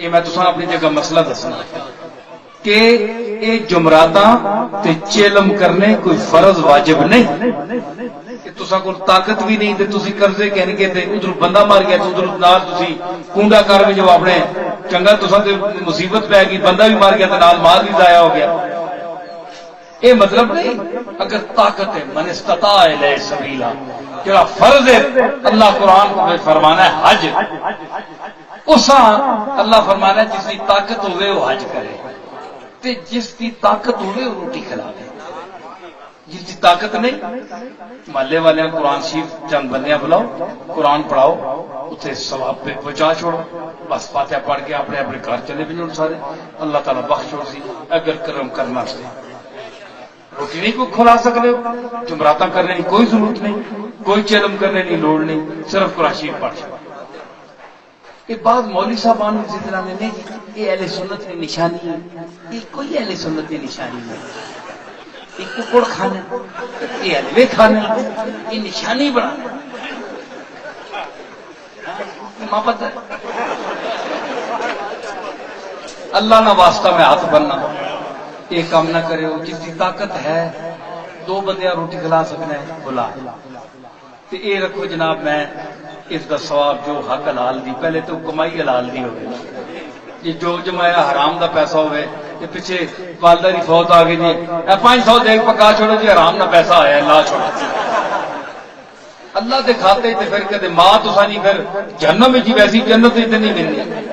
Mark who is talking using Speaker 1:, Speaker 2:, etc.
Speaker 1: یہ میں تساں اپنی جگہ مسئلہ دسنا کہ یہ جمراتاں تے چلم کرنے کوئی فرض واجب نہیں کہ تساں کو طاقت بھی نہیں تے تسی قرضے کہنے کے تے ادھر بندہ مار گیا تو ادھر نال تسی کونڈا کر میں جو اپنے چنگا تساں تے مصیبت پہ گئی بندہ بھی مار گیا تے نال مال بھی ضائع ہو گیا. یہ مطلب نہیں اگر طاقت ہے من استطاع الیہ سبیلا جڑا فرض ہے اللہ قرآن کو فرمانا ہے حج اساں اللہ فرمانا ہے جس کی طاقت ہوئے وہ حج کرے تے جس کی طاقت ہوئے وہ روٹی کھلاوے. جس کی طاقت نہیں محلے والے قرآن شریف چند بندیاں بلاؤ قرآن پڑھاؤ اتنے ثواب پہ پہنچا چھوڑو بس فاتحہ پڑھ کے اپنے اپنے گھر چلے بھی جاؤ سارے اللہ تعالیٰ بخش چھوڑ سی اگر کرم کرنا سے روٹی نہیں کو کھلا سکتے ہو جمراتاں کرنے کی کوئی ضرورت نہیں کوئی چلم کرنے کی لوڑ نہیں صرف قرآن شریف پڑھ چھوڑو. یہ بات مولوی صاحبان ضلع میں نہیں یہ اہل سنت کی نشانی ہے یہ کوئی اہل سنت کی نشانی نہیں یہ ککڑ کھانے یہ حلوے کھانے یہ نشانی بنانا محبت ہے. اللہ نہ واسطہ میں ہاتھ بننا یہ کام نہ کرے ہو جس کی طاقت ہے دو بندیاں روٹی کھلا سکنا ہے بلا تو یہ رکھو جناب میں اس کا ثواب جو حق حلال دی پہلے تو کمائی حلال دی ہوئے یہ جو جمایا حرام دا پیسہ ہوئے یہ پیچھے والدہ دی فوت آ گئی جی 500 دیکھ پکا چھوڑو جی حرام نہ پیسہ آیا اللہ چھوڑا اللہ دے کھاتے تے پھر کہتے ماں تو سانی پھر جہنم میں جی ویسی جنت نہیں ملنی